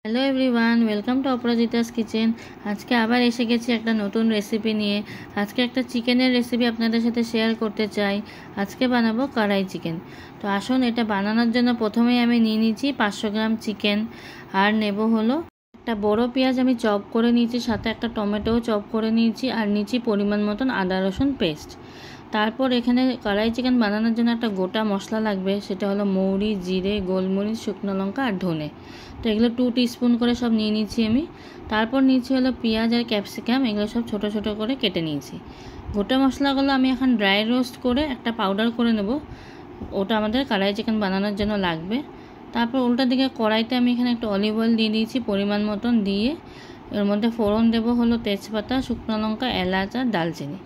Hello everyone, welcome to Aparajita's kitchen. আজকে আবার এসে গেছি একটা নতুন রেসিপি নিয়ে। আজকে একটা চিকেনের রেসিপি আপনাদের সাথে শেয়ার করতে চাই। আজকে বানাবো কড়াই চিকেন। তো আসুন, এটা বানানোর জন্য প্রথমেই আমি নিয়ে নিয়েছি 500 গ্রাম চিকেন, আর নেব হলো একটা বড় পেঁয়াজ আমি চপ করে নিয়েছি, সাথে একটা টমেটোও চপ করে নিয়েছি, আর নিয়েছি পরিমাণ মতন আদা রসুন পেস্ট। তারপর এখানে কড়াই চিকেন বানানোর জন্য একটা গোটা মশলা লাগবে, সেটা হলো মৌরি, জিরে, গোলমরিচ, শুকনো লঙ্কা আর ধনে। তো এগুলো 2 টিস্পুন করে সব নিয়ে নিয়েছি আমি। তারপর নিয়েছি হলো পেঁয়াজ আর ক্যাপসিকাম, এগুলো সব ছোট ছোট করে কেটে নিয়েছি। গোটা মশলাগুলো আমি এখন ড্রাই রোস্ট করে একটা পাউডার করে নেব, ওটা আমাদের কড়াই চিকেন বানানোর জন্য লাগবে। তারপর উল্টা দিকে কড়াইতে আমি এখানে একটু অলিভ অয়েল দিয়ে দিয়েছি পরিমাণ মতন, দিয়ে এর মধ্যে ফোড়ন দেব হলো তেজপাতা, শুকনো লঙ্কা, এলাচ আর দালচিনি।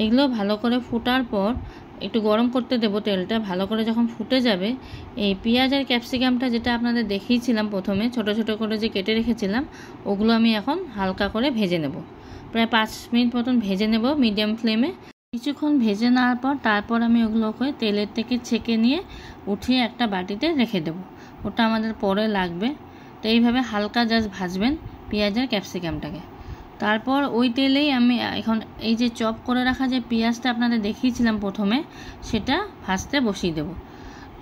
এগুলো ভালো করে ফোটার পর একটু গরম করতে দেবো তেলটা। ভালো করে যখন ফুটে যাবে, এই পেঁয়াজ আর ক্যাপসিকামটা যেটা আপনাদের দেখিয়েছিলাম প্রথমে ছোট ছোট করে যে কেটে রেখেছিলাম, ওগুলো আমি এখন হালকা করে ভেজে নেব। প্রায় 5 মিনিট মতন ভেজে নেব মিডিয়াম ফ্লেমে। কিছুক্ষণ ভেজে নেওয়ার পর তারপর আমি ওগুলোকে তেলের থেকে ছেঁকে নিয়ে উঠিয়ে একটা বাটিতে রেখে দেবো, ওটা আমাদের পরে লাগবে। তো এইভাবে হালকা জাস্ট ভাজবেন পেঁয়াজ আর ক্যাপসিকামটাকে। তারপর ওই তেলেই আমি এখন এই যে চপ করে রাখা যে পেঁয়াজটা আপনাদের দেখিয়েছিলাম প্রথমে, সেটা ভাজতে বসিয়ে দেব।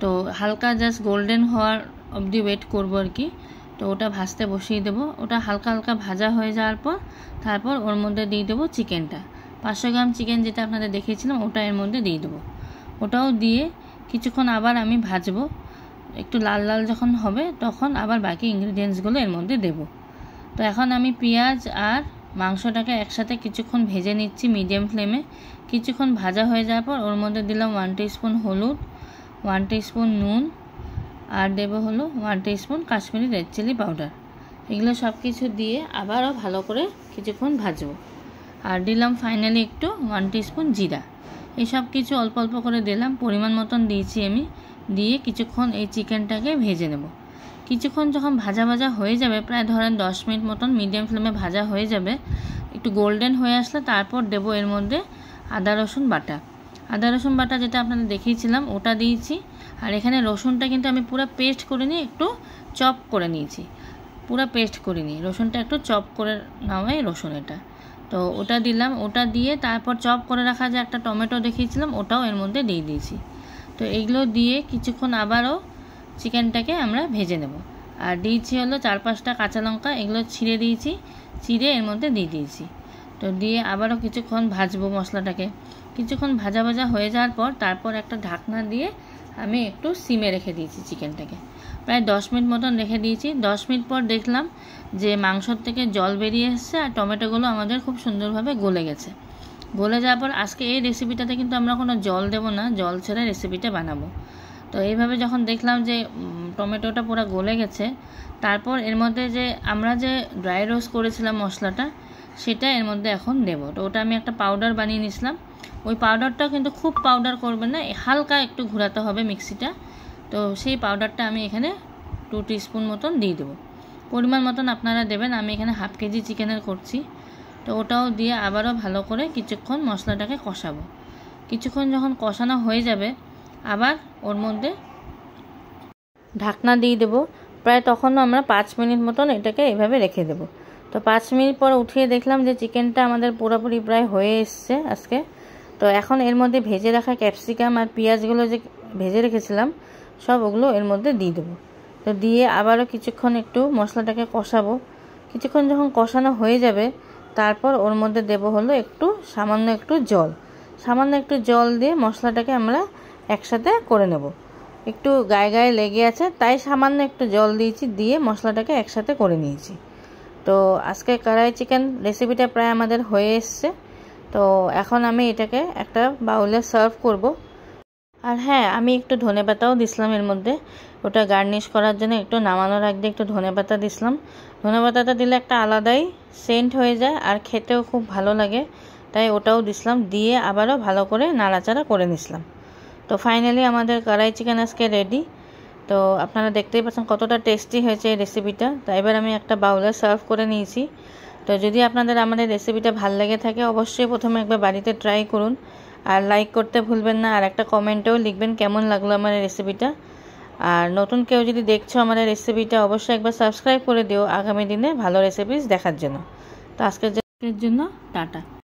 তো হালকা জাস্ট গোল্ডেন হওয়ার অবধি ওয়েট করবো আর কি। তো ওটা ভাজতে বসিয়ে দেবো। ওটা হালকা হালকা ভাজা হয়ে যাওয়ার পর তারপর ওর মধ্যে দিয়ে দেবো চিকেনটা। 500 গ্রাম চিকেন যেটা আপনাদের দেখিয়েছিলাম, ওটা এর মধ্যে দিয়ে দেবো। ওটাও দিয়ে কিছুক্ষণ আবার আমি ভাজবো। একটু লাল লাল যখন হবে তখন আবার বাকি ইনগ্রিডিয়েন্টসগুলো এর মধ্যে দেব। তো এখন আমি পেঁয়াজ আর মাংসটাকে একসাথে কিছুক্ষণ ভেজে নিচ্ছি মিডিয়াম ফ্লেমে। কিছুক্ষণ ভাজা হয়ে যাওয়ার পর ওর মধ্যে দিলাম 1 টিস্পুন হলুদ, 1 টিস্পুন নুন, আর দেবো হলো 1 teaspoon Kashmiri red chilli powder. এগুলো সব কিছু দিয়ে আবারও ভালো করে কিছুক্ষণ ভাজবো। আর দিলাম ফাইনালি একটু 1 টিস্পুন জিরা। এই সব কিছু অল্প অল্প করে দিলাম, পরিমাণ মতন দিয়েছি আমি। দিয়ে কিছুক্ষণ এই চিকেনটাকে ভেজে নেব। কিছুক্ষণ যখন ভাজা ভাজা হয়ে যাবে, প্রায় ধরেন 10 মিনিট মতন মিডিয়াম ফ্লেমে ভাজা হয়ে যাবে, একটু গোল্ডেন হয়ে আসলে তারপর দেবো এর মধ্যে আদা রসুন বাটা। আদা রসুন বাটা যেটা আপনাদের দেখিয়েছিলাম ওটা দিয়েছি। আর এখানে রসুনটা কিন্তু আমি পুরো পেস্ট করে নিয়ে একটু চপ করে নিয়েছি, পুরো পেস্ট করে নিই। রসুনটা একটু চপ করে নেওয়াই রসুন এটা। তো ওটা দিলাম, ওটা দিয়ে তারপর চপ করে রাখা যে একটা টমেটো দেখিয়েছিলাম ওটাও এর মধ্যে দিয়ে দিয়েছি। তো এইগুলো দিয়ে কিছুক্ষণ আবারও চিকেনটাকে আমরা ভেজে নেব। আর দিয়েছি হলো 4-5টা কাঁচা লঙ্কা, এগুলো ছিঁড়ে দিয়েছি, ছিঁড়ে এর মধ্যে দিয়ে দিয়েছি। তো দিয়ে আবারও কিছুক্ষণ ভাজবো মশলাটাকে। কিছুক্ষণ ভাজা ভাজা হয়ে যাওয়ার পর তারপর একটা ঢাকনা দিয়ে আমি একটু সিমে রেখে দিয়েছি চিকেনটাকে। প্রায় 10 মিনিট মতন রেখে দিয়েছি। 10 মিনিট পর দেখলাম যে মাংসর থেকে জল বেরিয়ে এসছে আর টমেটোগুলো আমাদের খুব সুন্দরভাবে গলে গেছে। গলে যাওয়ার পর আজকে এই রেসিপিটাতে কিন্তু আমরা কোনো জল দেব না, জল ছেড়ে রেসিপিটা বানাবো। তো এইভাবে যখন দেখলাম যে টমেটোটা পুরো গলে গেছে, তারপর এর মধ্যে যে আমরা যে ড্রাই রোস্ট করেছিলাম মশলাটা, সেটা এর মধ্যে এখন দেব। তো ওটা আমি একটা পাউডার বানিয়ে নিয়েছিলাম। ওই পাউডারটাও কিন্তু খুব পাউডার করবেন না, হালকা একটু ঘোরাতে হবে মিক্সিটা। তো সেই পাউডারটা আমি এখানে 2 টিস্পুন মতন দিয়ে দেবো। পরিমাণ মতন আপনারা দেবেন, আমি এখানে হাফ কেজি চিকেনের করছি। তো ওটাও দিয়ে আবারও ভালো করে কিছুক্ষণ মশলাটাকে কষাবো। কিছুক্ষণ যখন কষানো হয়ে যাবে, আবার ওর মধ্যে ঢাকনা দিয়ে দেবো। প্রায় তখনও আমরা 5 মিনিট মতন এটাকে এভাবে রেখে দেবো। তো 5 মিনিট পর উঠিয়ে দেখলাম যে চিকেনটা আমাদের পুরোপুরি প্রায় হয়ে এসছে আজকে। তো এখন এর মধ্যে ভেজে রাখা ক্যাপসিকাম আর পেঁয়াজগুলো যে ভেজে রেখেছিলাম সব ওগুলো এর মধ্যে দিয়ে দেবো। তো দিয়ে আবারও কিছুক্ষণ একটু মশলাটাকে কষাবো। কিছুক্ষণ যখন কষানো হয়ে যাবে, তারপর ওর মধ্যে দেবো হলো সামান্য একটু জল দিয়ে মশলাটাকে আমরা একসাথে করে নেব। একটু গায়ে গায়ে লেগে আছে, তাই সামান্য একটু জল দিয়েছি, দিয়ে মশলাটাকে একসাথে করে নিয়েছি। তো আজকে কড়াই চিকেন রেসিপিটা প্রায় আমাদের হয়ে এসছে। তো এখন আমি এটাকে একটা বাউলে সার্ভ করব। আর হ্যাঁ, আমি একটু ধনেপাতাও দিছিলাম এর মধ্যে, ওটা গার্নিশ করার জন্য। একটু নামানোর আগে একটু ধনেপাতা দিছিলাম। ধনেপাতাটা দিলে একটা আলাদাই সেন্ট হয়ে যায় আর খেতেও খুব ভালো লাগে, তাই ওটাও দিছিলাম। দিয়ে আবারও ভালো করে নাড়াচাড়া করে নিছিলাম। তো ফাইনালি আমাদের কড়াই চিকেন আজকে রেডি। তো আপনারা দেখতেই পাচ্ছেন কতটা টেস্টি হয়েছে এই রেসিপিটা। তো এবার আমি একটা বাউলে সার্ভ করে নিয়েছি। তো যদি আপনাদের আমাদের রেসিপিটা ভালো লেগে থাকে, অবশ্যই প্রথমে একবার বাড়িতে ট্রাই করুন। আর লাইক করতে ভুলবেন না, আর একটা কমেন্টেও লিখবেন কেমন লাগলো আমার এই রেসিপিটা। আর নতুন কেউ যদি দেখছো আমাদের রেসিপিটা, অবশ্যই একবার সাবস্ক্রাইব করে দিও আগামী দিনে ভালো রেসিপিস দেখার জন্য। তো আজকের জন্য টাটা।